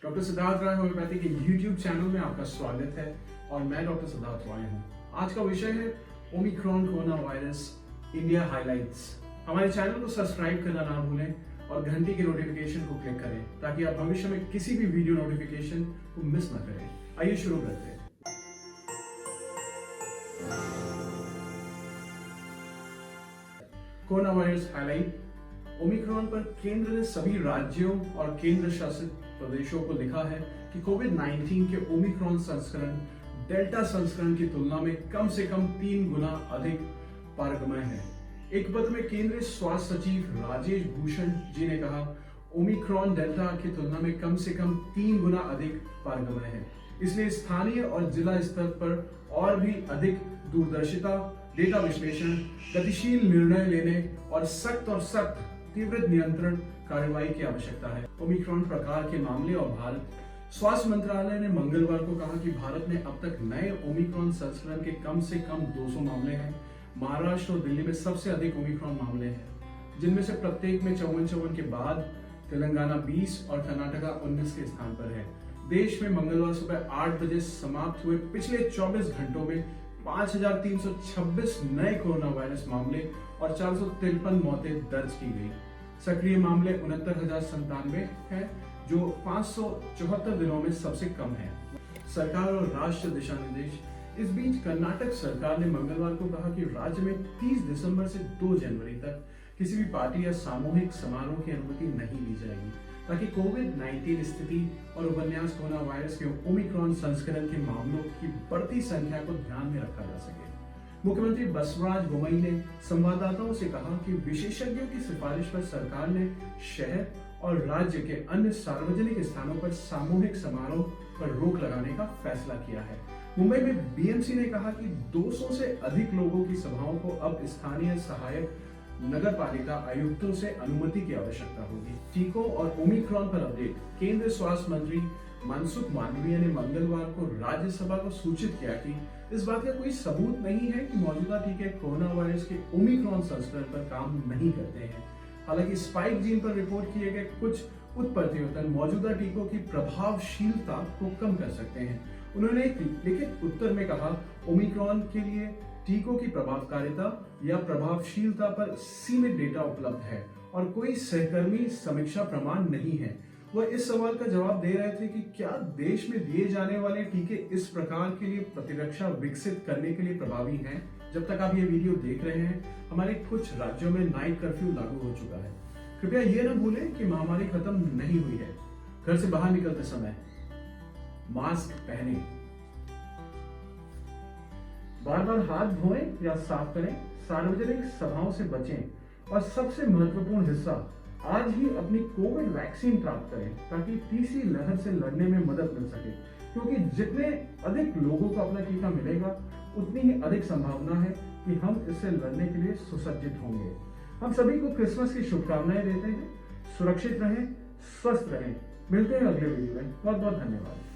Doctor Siddharth राय homeopathy के YouTube channel में आपका स्वागत है और मैं डॉक्टर सिद्धार्थ राय हूँ। आज का विषय है Omicron corona virus India highlights. हमारे चैनल को सब्सक्राइब करना ना भूलें और घंटी के नोटिफिकेशन को क्लिक करें ताकि आप भविष्य में किसी भी वीडियो नोटिफिकेशन को मिस न करें। आइए शुरू करते हैं। Corona virus highlight. ओमिक्रॉन पर केंद्र ने सभी राज्यों और केंद्र शासित प्रदेशों को लिखा है कि कोविड-19 के ओमिक्रॉन संस्करण डेल्टा संस्करण की तुलना में कम से कम 3 गुना अधिक पारगमय है। एक पत्र में केंद्रीय स्वास्थ्य सचिव राजेश भूषण जी ने कहा, ओमिक्रॉन डेल्टा की तुलना में कम से कम 3 गुना अधिक पारगमय है, इसलिए स्थानीय और जिला स्तर पर और भी अधिक दूरदर्शिता, डेटा विश्लेषण, गतिशील निर्णय लेने और सख्त तीव्र नियंत्रण कार्रवाई की आवश्यकता है। ओमिक्रॉन प्रकार के मामले और भारत स्वास्थ्य मंत्रालय ने मंगलवार को कहा कि भारत में अब तक नए ओमिक्रॉन संस्करण के कम से कम 200 मामले हैं। महाराष्ट्र और दिल्ली में सबसे अधिक ओमिक्रॉन मामले हैं, जिनमें से प्रत्येक में 54 के बाद तेलंगाना 20 और कर्नाटका 19 के स्थान पर है। देश में मंगलवार सुबह 8 बजे समाप्त हुए पिछले 24 घंटों में 5,326 नए कोरोना वायरस मामले और 453 मौतें दर्ज की गई। सक्रिय मामले 69,097 हैं, जो 574 दिनों में सबसे कम है। सरकार और राष्ट्रीय दिशा निर्देश। इस बीच कर्नाटक सरकार ने मंगलवार को कहा कि राज्य में 30 दिसंबर से 2 जनवरी तक किसी भी पार्टी या सामूहिक समारोह की अनुमति नहीं दी जाएगी, ताकि कोविड-19 स्थिति और उपन्यास कोरोना वायरस के ओमिक्रॉन संस्करण के मामलों की बढ़ती संख्या को ध्यान में रखा जा सके। मुख्यमंत्री बसवराज बोम्मई ने संवाददाताओं से कहा कि विशेषज्ञों की सिफारिश पर सरकार ने शहर और राज्य के अन्य सार्वजनिक स्थानों पर सामूहिक समारोह पर रोक लगाने का फैसला किया है। मुंबई में बीएमसी ने कहा कि 200 से अधिक लोगों की सभाओं को अब स्थानीय सहायक नगर पालिका आयुक्तों से अनुमति की आवश्यकता होगी। टीकों और ओमिक्रॉन पर अपडेट। केंद्रीय स्वास्थ्य मंत्री मनसुख मांडविया ने मंगलवार को राज्यसभा को सूचित किया कि इस बात का कोई सबूत नहीं है कि मौजूदा टीके कोरोना वायरस के ओमिक्रॉन संस्करण पर काम नहीं करते हैं। हालांकि स्पाइक जीन पर रिपोर्ट किए गए कुछ उत्परिवर्तन मौजूदा टीकों की प्रभावशीलता को कम कर सकते हैं। उन्होंने एक लिखित उत्तर में कहा, ओमिक्रॉन के लिए टीकों की प्रभावकारिता या प्रभावशीलता पर सीमित डेटा उपलब्ध है और कोई सहकर्मी समीक्षा प्रमाण नहीं है। वह इस सवाल का जवाब दे रहे थे कि क्या देश में दिए जाने वाले टीके इस प्रकार के लिए प्रतिरक्षा विकसित करने के लिए प्रभावी हैं। जब तक आप ये वीडियो देख रहे हैं, हमारे कुछ राज्यों में नाइट कर्फ्यू लागू हो चुका है। कृपया ये न भूलें कि महामारी खत्म नहीं हुई है। घर से बाहर निकलते समय मास्क पहने, बार-बार हाथ धोएं या साफ करें, सार्वजनिक सभाओं से बचें और सबसे महत्वपूर्ण हिस्सा, आज ही अपनी कोविड वैक्सीन प्राप्त करें ताकि तीसरी लहर से लड़ने में मदद मिल सके, क्योंकि जितने अधिक लोगों को अपना टीका मिलेगा उतनी ही अधिक संभावना है कि हम इससे लड़ने के लिए सुसज्जित होंगे। हम सभी को क्रिसमस की शुभकामनाएं देते हैं। सुरक्षित रहें, स्वस्थ रहें। मिलते हैं अगले वीडियो में। बहुत बहुत धन्यवाद।